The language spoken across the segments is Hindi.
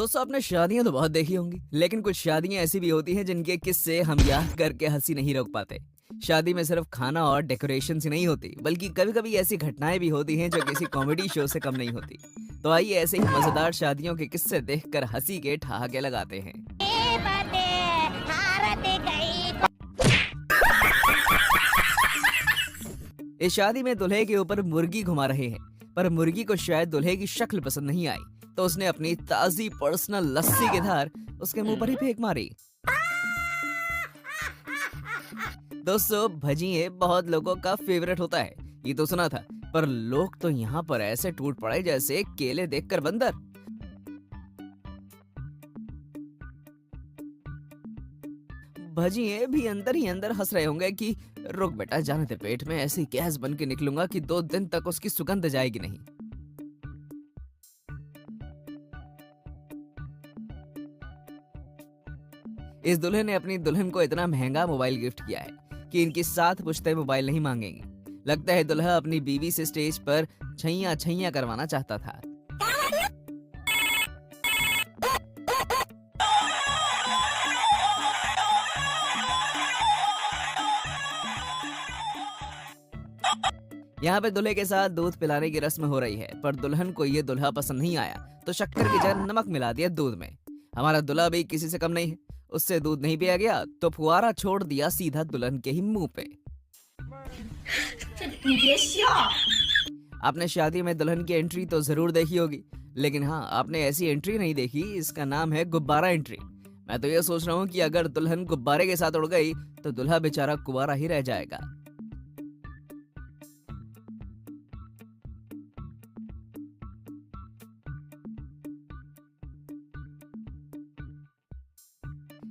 दोस्तों आपने शादियां तो बहुत देखी होंगी, लेकिन कुछ शादियां ऐसी भी होती हैं जिनके किस्से हम याद करके हंसी नहीं रोक पाते। शादी में सिर्फ खाना और डेकोरेशन ही नहीं होती, बल्कि कभी कभी ऐसी घटनाएं भी होती हैं जो किसी कॉमेडी शो से कम नहीं होती। तो आइए ऐसे ही मजेदार शादियों के किस्से देखकर हंसी के ठहाके लगाते हैं। इस शादी में दूल्हे के ऊपर मुर्गी घुमा रहे हैं, पर मुर्गी को शायद दूल्हे की शक्ल पसंद नहीं आई, तो उसने अपनी ताजी पर्सनल लस्सी की धार उसके मुंह पर ही फेंक मारी। दोस्तों भजिए बहुत लोगों का फेवरेट होता है, ये तो सुना था, पर लोग तो यहाँ पर ऐसे टूट पड़े जैसे केले देखकर बंदर। भजिए भी अंदर ही अंदर हंस रहे होंगे कि रुक बेटा, जाने दे, पेट में ऐसी गैस बन के निकलूंगा कि 2 दिन तक उसकी सुगंध जाएगी नहीं। इस दुल्हन ने अपनी दुल्हन को इतना महंगा मोबाइल गिफ्ट किया है कि इनकी 7 पुश्तें मोबाइल नहीं मांगेंगी। लगता है दुल्हा अपनी बीवी से स्टेज पर छैया छैया करवाना चाहता था। यहाँ पे दूल्हे के साथ दूध पिलाने की रस्म हो रही है, पर दुल्हन को ये दूल्हा पसंद नहीं आया, तो शक्कर की जगह नमक मिला दिया दूध में। हमारा दूल्हा भी किसी से कम नहीं है, उससे दूध नहीं पिया गया तो फुआरा छोड़ दिया सीधा दुल्हन के ही मुंह पे। आपने शादी में दुल्हन की एंट्री तो जरूर देखी होगी, लेकिन हाँ, आपने ऐसी एंट्री नहीं देखी, इसका नाम है गुब्बारा एंट्री। मैं तो ये सोच रहा हूँ कि अगर दुल्हन गुब्बारे के साथ उड़ गई तो दूल्हा बेचारा कुंवारा ही रह जाएगा।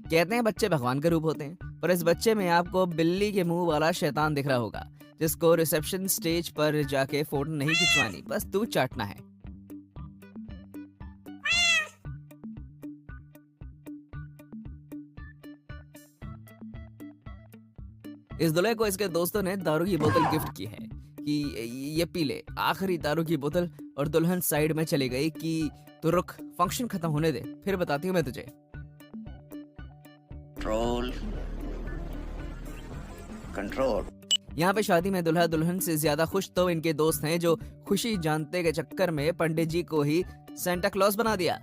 कहते हैं बच्चे भगवान का रूप होते हैं, पर इस बच्चे में आपको बिल्ली के मुंह वाला शैतान दिख रहा होगा, जिसको रिसेप्शन स्टेज पर जाके फोटो नहीं खिंचवानी, बस दूध चाटना है। इस दूल्हे को इसके दोस्तों ने दारू की बोतल गिफ्ट की है कि ये पी ले, आखिरी दारू की बोतल, और दुल्हन साइड में चली गई कि तू रुक, फंक्शन खत्म होने दे, फिर बताती हूँ मैं तुझे। कंट्रोल। यहाँ पे शादी में दुल्हा दुल्हन से ज्यादा खुश तो इनके दोस्त हैं, जो खुशी जानते के चक्कर में पंडित जी को ही सेंटा क्लॉज बना दिया।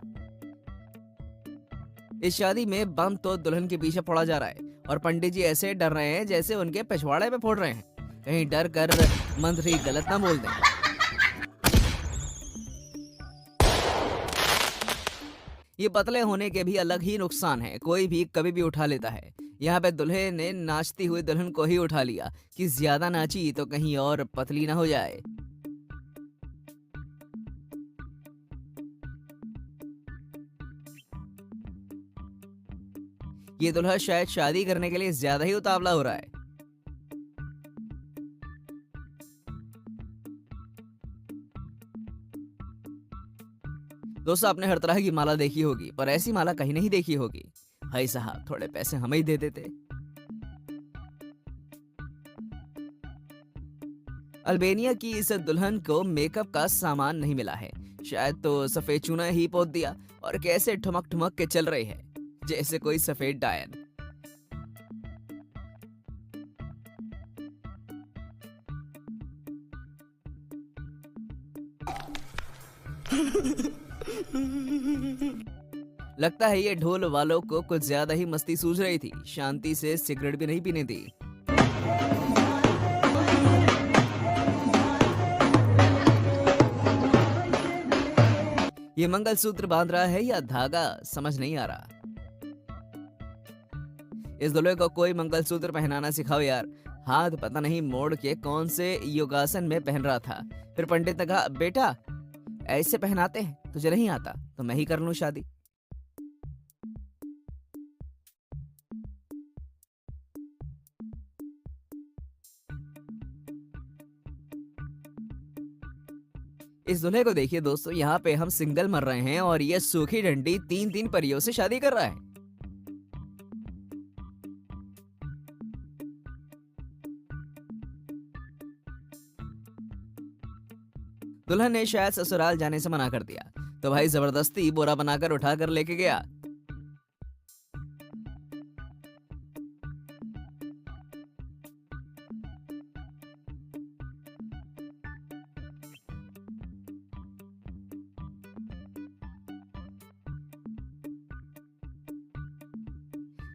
इस शादी में बम तो दुल्हन के पीछे फोड़ा जा रहा है, और पंडित जी ऐसे डर रहे हैं जैसे उनके पिछवाड़े पे फोड़ रहे हैं, कहीं डर कर मंत्री गलत ना बोल दें। ये पतले होने के भी अलग ही नुकसान है, कोई भी कभी भी उठा लेता है। यहाँ पे दूल्हे ने नाचती हुई दुल्हन को ही उठा लिया कि ज्यादा नाची तो कहीं और पतली ना हो जाए। ये दुल्हा शायद शादी करने के लिए ज्यादा ही उतावला हो रहा है। दोस्तों आपने हर तरह की माला देखी होगी, पर ऐसी माला कहीं नहीं देखी होगी। भाई साहब थोड़े पैसे हमें ही दे देते। अल्बेनिया की इस दुल्हन को मेकअप का सामान नहीं मिला है, शायद तो सफेद चूना ही पोत दिया, और कैसे ठुमक ठुमक के चल रही है जैसे कोई सफेद डायन। लगता है ये ढोल वालों को कुछ ज्यादा ही मस्ती सूझ रही थी, शांति से सिगरेट भी नहीं पीने दी। ये मंगलसूत्र बांध रहा है या धागा, समझ नहीं आ रहा। इस दूल्हे को कोई मंगलसूत्र पहनाना सिखाओ यार। हाथ पता नहीं मोड़ के कौन से योगासन में पहन रहा था। फिर पंडित ने कहा, बेटा ऐसे पहनाते हैं, तुझे नहीं आता तो मैं ही कर लूं शादी। इस दूल्हे को देखिए दोस्तों, यहाँ पे हम सिंगल मर रहे हैं और ये सूखी डंडी 3 परियों से शादी कर रहा है। दुल्हन ने शायद ससुराल जाने से मना कर दिया, तो भाई जबरदस्ती बोरा बनाकर उठा कर लेके गया।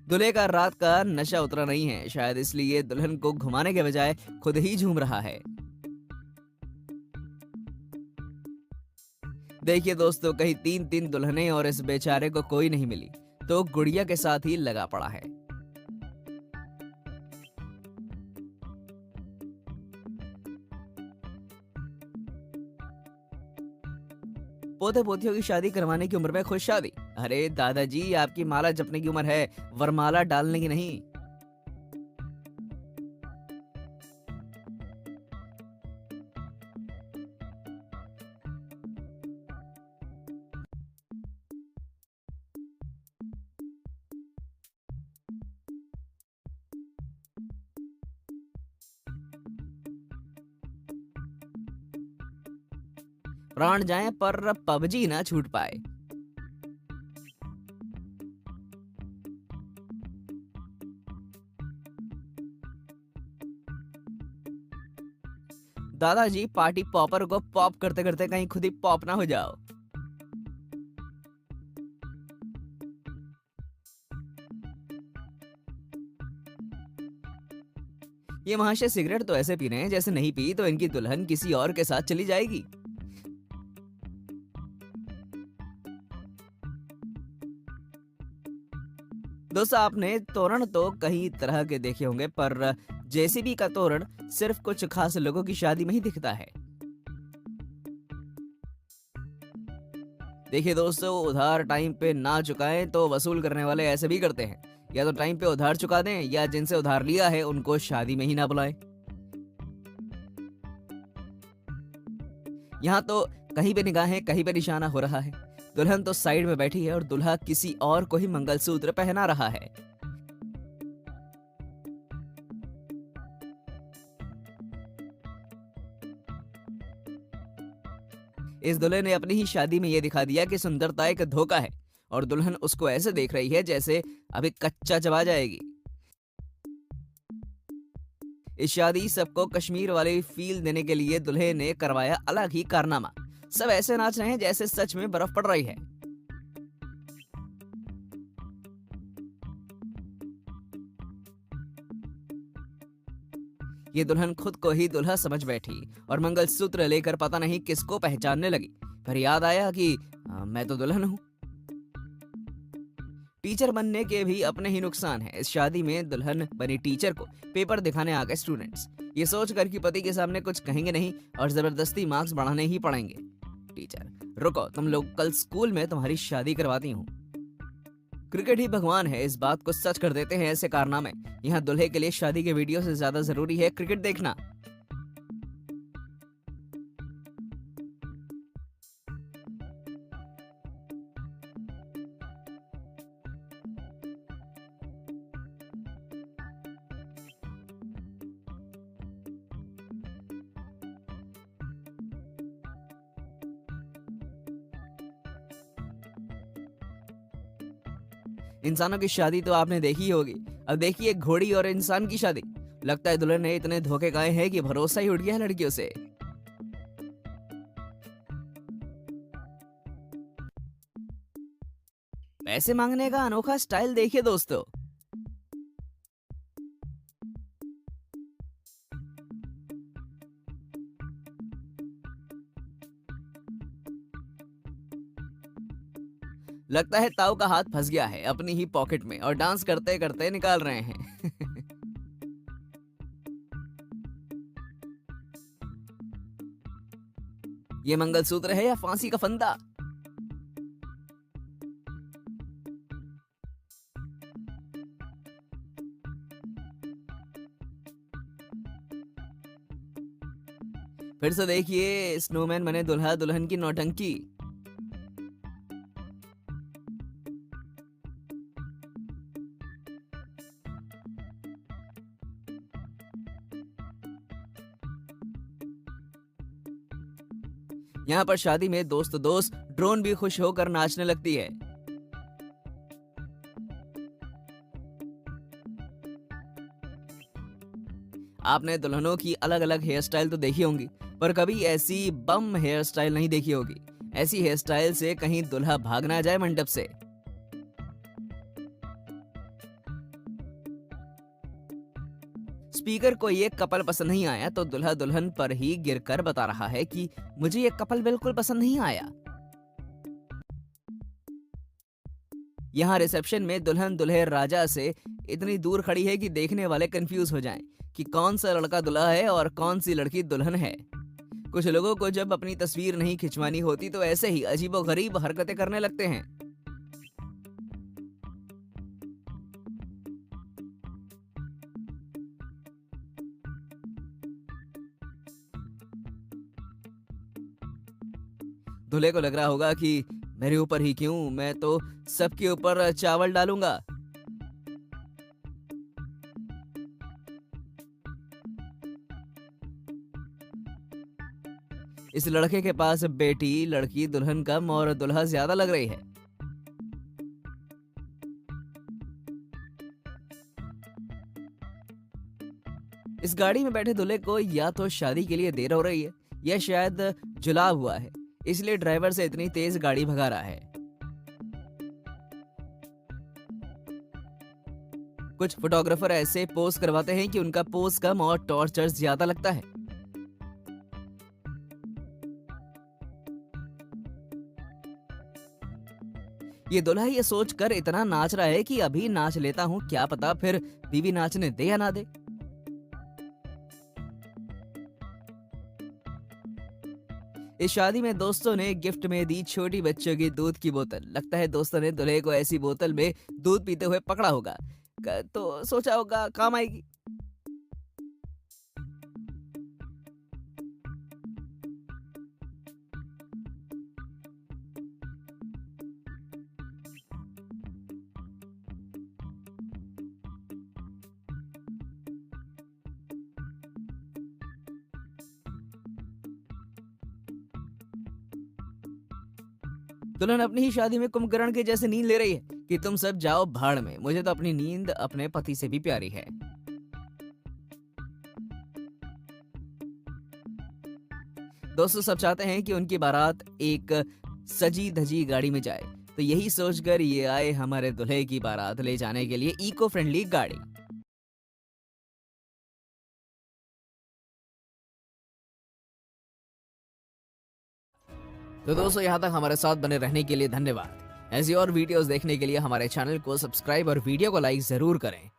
दूल्हे का रात का नशा उतरा नहीं है, शायद इसलिए दुल्हन को घुमाने के बजाय खुद ही झूम रहा है। देखिए दोस्तों, कहीं तीन तीन दुल्हनें और इस बेचारे को कोई नहीं मिली, तो गुड़िया के साथ ही लगा पड़ा है। पोते पोतियों की शादी करवाने की उम्र में खुश शादी। अरे दादाजी, आपकी माला जपने की उम्र है, वरमाला डालने की नहीं। प्राण जाए पर पबजी ना छूट पाए। दादाजी, पार्टी पॉपर को पॉप करते करते कहीं खुद ही पॉप ना हो जाओ। ये महाशय सिगरेट तो ऐसे पी रहे हैं जैसे नहीं पी तो इनकी दुल्हन किसी और के साथ चली जाएगी। दोस्तों, आपने तोरण तो कई तरह के देखे होंगे, पर जेसीबी का तोरण सिर्फ कुछ खास लोगों की शादी में ही दिखता है। देखिए दोस्तों, उधार टाइम पे ना चुकाएं तो वसूल करने वाले ऐसे भी करते हैं। या तो टाइम पे उधार चुका दें, या जिनसे उधार लिया है उनको शादी में ही ना बुलाएं। यहाँ तो कहीं पे निगाहें कहीं पे निशाना हो रहा है। दुल्हन तो साइड में बैठी है और दूल्हा किसी और को ही मंगलसूत्र पहना रहा है। इस दुल्हन ने अपनी ही शादी में यह दिखा दिया कि सुंदरता एक धोखा है, और दुल्हन उसको ऐसे देख रही है जैसे अभी कच्चा चबा जाएगी। इस शादी सबको कश्मीर वाली फील देने के लिए दुल्हे ने करवाया अलग ही कारनामा। सब ऐसे नाच रहे हैं जैसे सच में बर्फ पड़ रही है। ये दुल्हन खुद को ही दुल्हा समझ बैठी और मंगलसूत्र लेकर पता नहीं किसको पहचानने लगी। पर याद आया कि मैं तो दुल्हन हूं। टीचर बनने के भी अपने ही नुकसान है। इस शादी में दुल्हन बनी टीचर को पेपर दिखाने आ गए स्टूडेंट्स, ये सोचकर कि पति के सामने कुछ कहेंगे नहीं और जबरदस्ती मार्क्स बढ़ाने ही पड़ेंगे। टीचर, रुको, तुम लोग कल स्कूल में तुम्हारी शादी करवाती हूँ। क्रिकेट ही भगवान है, इस बात को सच कर देते हैं ऐसे कारनामे। यहाँ दुल्हे के लिए शादी के वीडियो से ज्यादा जरूरी है क्रिकेट देखना। इंसानों की शादी तो आपने देखी ही होगी, अब देखिए घोड़ी और इंसान की शादी। लगता है दुल्हन ने इतने धोखे खाए हैं कि भरोसा ही उठ गया है लड़कियों से। पैसे मांगने का अनोखा स्टाइल देखिए दोस्तों। लगता है ताऊ का हाथ फंस गया है अपनी ही पॉकेट में और डांस करते करते निकाल रहे हैं। ये मंगलसूत्र है या फांसी का फंदा? फिर से देखिए, स्नोमैन बने दुल्हा दुल्हन की नौटंकी। यहाँ पर शादी में दोस्त दोस्त ड्रोन भी खुश होकर नाचने लगती है। आपने दुल्हनों की अलग अलग हेयर स्टाइल तो देखी होंगी, पर कभी ऐसी बम हेयर स्टाइल नहीं देखी होगी। ऐसी हेयर स्टाइल से कहीं दुल्हा भाग ना जाए मंडप से। स्पीकर को ये कपल पसंद नहीं आया तो दुल्हा दुल्हन पर ही गिरकर बता रहा है कि मुझे ये कपल बिल्कुल पसंद नहीं आया। यहाँ रिसेप्शन में दुल्हन दुल्हे राजा से इतनी दूर खड़ी है कि देखने वाले कंफ्यूज हो जाएं कि कौन सा लड़का दुल्हा है और कौन सी लड़की दुल्हन है। कुछ लोगों को जब अपनी तस्वीर नहीं खिंचवानी होती तो ऐसे ही अजीबोगरीब हरकतें करने लगते हैं। दूल्हे को लग रहा होगा कि मेरे ऊपर ही क्यों, मैं तो सबके ऊपर चावल डालूंगा। इस लड़के के पास बेटी लड़की दुल्हन कम और दुल्हा ज्यादा लग रही है। इस गाड़ी में बैठे दूल्हे को या तो शादी के लिए देर हो रही है या शायद जुलाब हुआ है, इसलिए ड्राइवर से इतनी तेज गाड़ी भगा रहा है। कुछ फोटोग्राफर ऐसे पोज करवाते हैं कि उनका पोज कम और टॉर्चर ज्यादा लगता है। ये दूल्हा ये सोचकर इतना नाच रहा है कि अभी नाच लेता हूं, क्या पता फिर बीवी नाचने दे या ना दे। इस शादी में दोस्तों ने गिफ्ट में दी छोटी बच्चों की दूध की बोतल। लगता है दोस्तों ने दूल्हे को ऐसी बोतल में दूध पीते हुए पकड़ा होगा तो सोचा होगा काम आएगी। दुल्हन अपनी ही शादी में कुंभकर्ण के जैसे नींद ले रही है कि तुम सब जाओ भाड़ में, मुझे तो अपनी नींद अपने पति से भी प्यारी है। दोस्तों सब चाहते हैं कि उनकी बारात एक सजी धजी गाड़ी में जाए, तो यही सोचकर ये आए हमारे दुल्हे की बारात ले जाने के लिए इको फ्रेंडली गाड़ी। तो दोस्तों यहाँ तक हमारे साथ बने रहने के लिए धन्यवाद। ऐसी और वीडियोस देखने के लिए हमारे चैनल को सब्सक्राइब और वीडियो को लाइक जरूर करें।